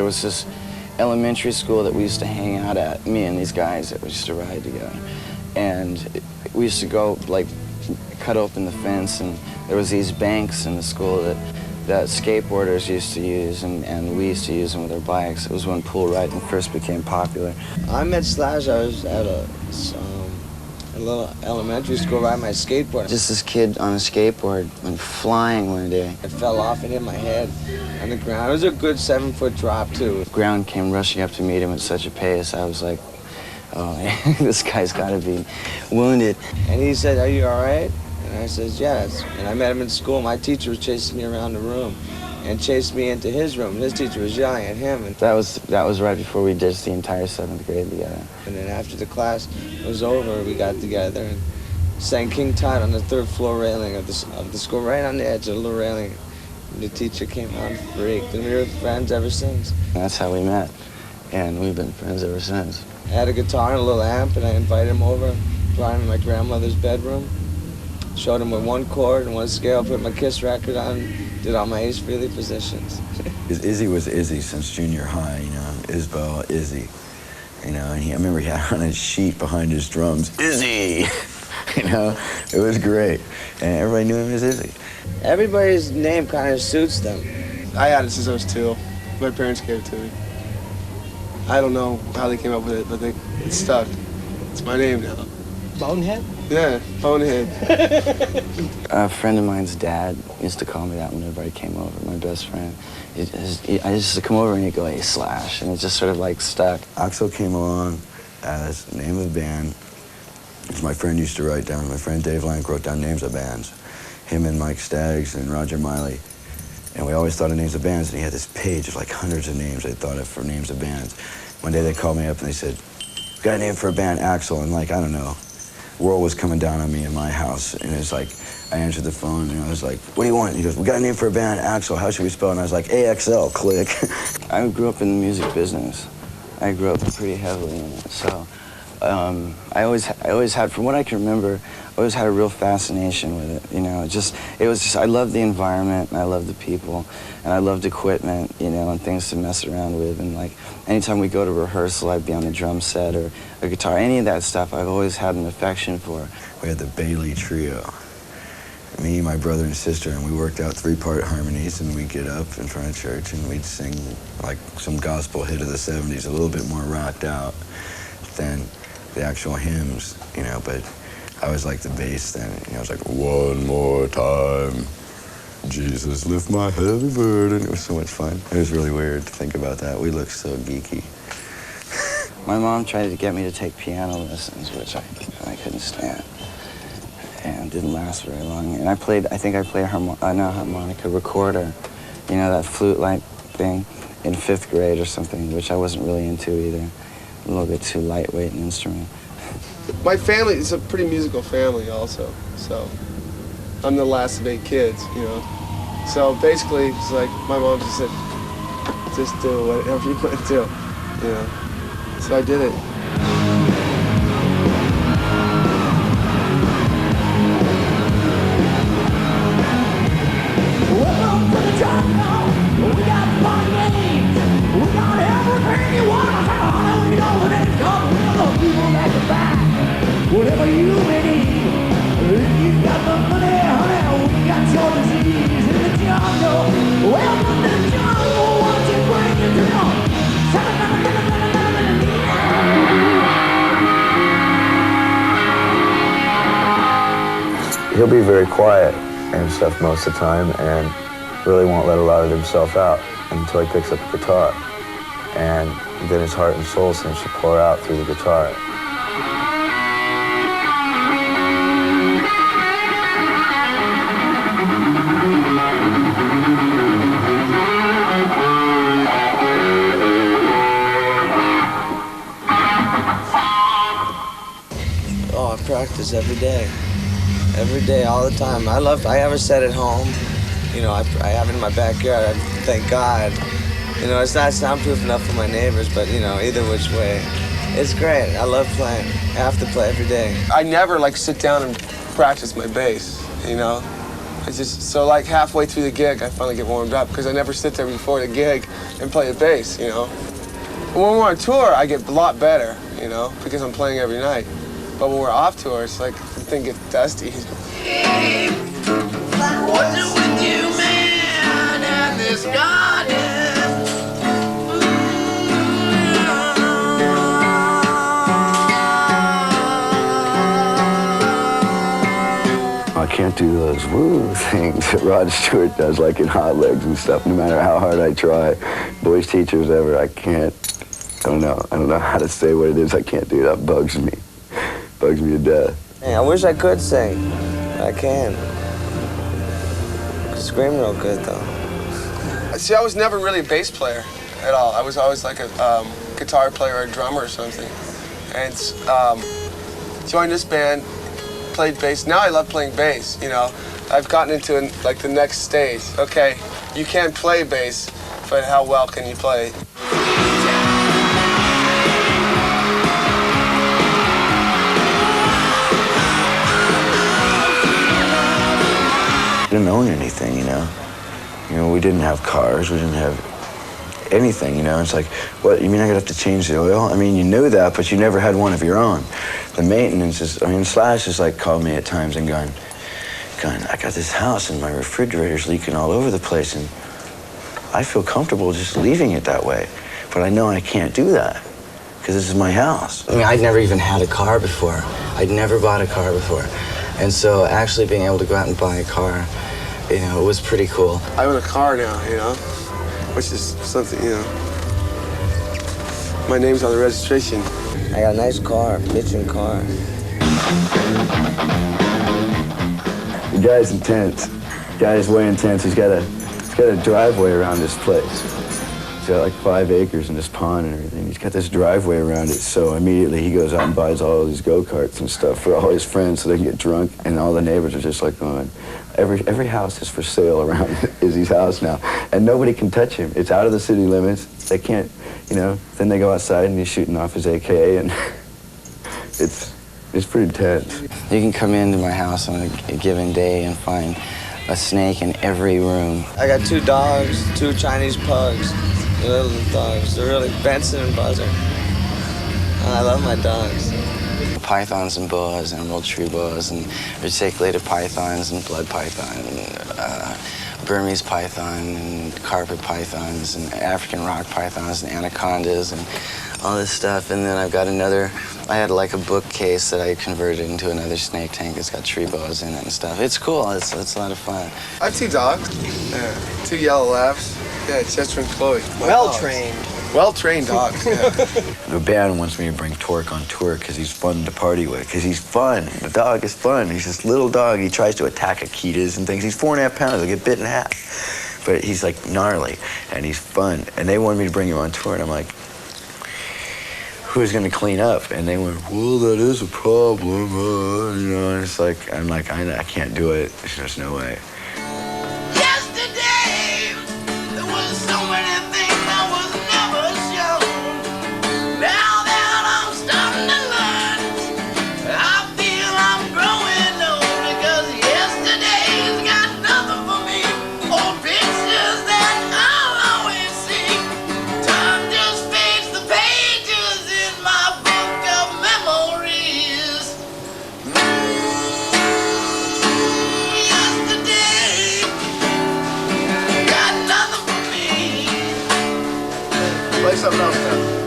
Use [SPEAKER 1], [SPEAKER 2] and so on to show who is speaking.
[SPEAKER 1] there was this elementary school that we used to hang out at, me and these guys that we used to ride together. And we used to go, like, cut open the fence, and there was these banks in the school that skateboarders used to use, and we used to use them with our bikes. It was when pool riding first became popular.
[SPEAKER 2] I met Slash, I was at a little elementary school riding my skateboard.
[SPEAKER 1] Just this kid on a skateboard went flying one day.
[SPEAKER 2] It fell off and hit my head on the ground. It was a good 7-foot drop, too.
[SPEAKER 1] The ground came rushing up to meet him at such a pace. I was like, oh, this guy's got to be wounded.
[SPEAKER 2] And he said, "Are you all right?" And I says, "Yes." And I met him in school. My teacher was chasing me around the room and chased me into his room. His teacher was yelling at him. And
[SPEAKER 1] that was right before we ditched the entire 7th grade together.
[SPEAKER 2] And then after the class was over, we got together and sang King Tut on the 3rd floor railing of the school, right on the edge of the little railing. And the teacher came out and freaked, and we were friends ever since.
[SPEAKER 1] That's how we met, and we've been friends ever since.
[SPEAKER 2] I had a guitar and a little amp, and I invited him over, brought him in my grandmother's bedroom, showed him with 1 chord and 1 scale, put my Kiss record on, did all my Ace Frehley positions.
[SPEAKER 3] Izzy was Izzy since junior high, you know, Isbell, Izzy. You know, and I remember he had on his sheet behind his drums, Izzy! You know, it was great. And everybody knew him as Izzy.
[SPEAKER 2] Everybody's name kind of suits them.
[SPEAKER 4] I had it since I was 2. My parents gave it to me. I don't know how they came up with it, but it stuck. It's my name now.
[SPEAKER 2] Bonehead?
[SPEAKER 4] Yeah, Bonehead.
[SPEAKER 1] A friend of mine's dad used to call me that whenever I came over, my best friend. I used to come over and he'd go, "Hey, Slash," and it just sort of like stuck.
[SPEAKER 3] Axel came along as the name of the band, which my friend used to write down. My friend Dave Lank wrote down names of bands. Him and Mike Staggs and Roger Miley. And we always thought of names of bands, and he had this page of like hundreds of names they thought of for names of bands. One day they called me up and they said, "We got a name for a band, Axel." And like, I don't know, world was coming down on me in my house. And it's like, I answered the phone and I was like, "What do you want?" And he goes, "We got a name for a band, Axel. How should we spell it?" And I was like, AXL, click.
[SPEAKER 1] I grew up in the music business. I grew up pretty heavily in it. So I always had, from what I can remember, I always had a real fascination with it. You know, it was just, I loved the environment and I loved the people and I loved equipment, you know, and things to mess around with. And like, anytime we go to rehearsal, I'd be on the drum set or a guitar, any of that stuff I've always had an affection for.
[SPEAKER 3] We had the Bailey Trio. Me, my brother, and sister, and we worked out 3-part harmonies, and we'd get up in front of church and we'd sing like some gospel hit of the 70s, a little bit more rocked out than the actual hymns, you know, but I was like the bass then. You know, I was like, "One more time, Jesus, lift my heavy burden." It was so much fun. It was really weird to think about that. We looked so geeky.
[SPEAKER 1] My mom tried to get me to take piano lessons, which I couldn't stand. And didn't last very long. And I think I played harmonica recorder, you know, that flute-like thing, in 5th grade or something, which I wasn't really into either. A little bit too lightweight an instrument.
[SPEAKER 4] My family is a pretty musical family also, so I'm the last of 8 kids, you know. So basically, it's like my mom just said, "Just do whatever you want to do," you know. So I did it.
[SPEAKER 5] Welcome to the jungle. We got fun games. We got everything you want. We know when it's come. We're the people that can buy whatever you may need. If you got the money, honey, we got your disease in the jungle. Welcome to the jungle. What you bring it down?
[SPEAKER 3] He'll be very quiet and stuff most of the time and really won't let a lot of himself out until he picks up a guitar. And then his heart and soul seems to pour out through the guitar.
[SPEAKER 2] Oh, I practice every day. Every day, all the time. I have a set at home. You know, I have it in my backyard. Thank God. You know, it's not soundproof enough for my neighbors, but, you know, either which way. It's great. I love playing. I have to play every day.
[SPEAKER 4] I never, like, sit down and practice my bass, you know? So like halfway through the gig, I finally get warmed up because I never sit there before the gig and play the bass, you know. When we're on tour, I get a lot better, you know, because I'm playing every night. But when we're off tour, it's like the thing gets dusty.
[SPEAKER 5] Hey, what's it with you, man, and this garden?
[SPEAKER 3] I can't do those woo things that Rod Stewart does, like in Hot Legs and stuff, no matter how hard I try. Voice teachers ever, I can't, I don't know how to say what it is I can't do. That bugs me to death.
[SPEAKER 2] Man, I wish I could sing. I can. Scream real good, though.
[SPEAKER 4] See, I was never really a bass player at all. I was always like a guitar player or a drummer or something. And joined this band, played bass. Now I love playing bass, you know. I've gotten into like the next stage. Okay, you can't play bass, but how well can you play?
[SPEAKER 3] Didn't own anything, you know. We didn't have cars, we didn't have anything, you know. It's like, what, you mean I gotta have to change the oil? I mean, you knew that, but you never had one of your own. The maintenance is, Slash has like called me at times and gone, I got this house and my refrigerator's leaking all over the place and I feel comfortable just leaving it that way. But I know I can't do that because this is my house.
[SPEAKER 1] I mean, I'd never even had a car before. I'd never bought a car before. And so actually being able to go out and buy a car, you know, it was pretty cool.
[SPEAKER 4] I own a car now, you know, which is something, you know. My name's on the registration.
[SPEAKER 2] I got a nice car, bitchin' car.
[SPEAKER 3] The guy's intense. The guy's way intense. He's got a driveway around this place. He's got like 5 acres in this pond and everything. He's got this driveway around it, so immediately he goes out and buys all these go-karts and stuff for all his friends so they can get drunk, and all the neighbors are just like going, every house is for sale around Izzy's house now, and nobody can touch him. It's out of the city limits. They can't, you know, then they go outside and he's shooting off his AK, and it's pretty intense.
[SPEAKER 1] You can come into my house on a given day and find a snake in every room.
[SPEAKER 2] I got 2 dogs, 2 Chinese pugs. They're little dogs. They're really Benson and Buzzer. I love my dogs.
[SPEAKER 1] Pythons and boas, emerald tree boas, and reticulated pythons and blood python, and Burmese python, and carpet pythons, and African rock pythons, and anacondas, and all this stuff. And then I've got I had like a bookcase that I converted into another snake tank that's got tree boas in it and stuff. It's cool, it's a lot of fun.
[SPEAKER 4] I have 2 dogs, 2 yellow labs. Yeah, Chester and Chloe.
[SPEAKER 2] Well-trained.
[SPEAKER 4] Well-trained dogs, yeah.
[SPEAKER 3] The band wants me to bring Torque on tour because he's fun to party with, because he's fun. The dog is fun. He's this little dog. He tries to attack Akitas and things. He's 4.5 pounds. He'll get bit in half. But he's like gnarly, and he's fun. And they wanted me to bring him on tour, and I'm like, who's going to clean up? And they went, well, that is a problem, you know. And it's like, I'm like, I can't do it. There's just no way.
[SPEAKER 4] Play something else now.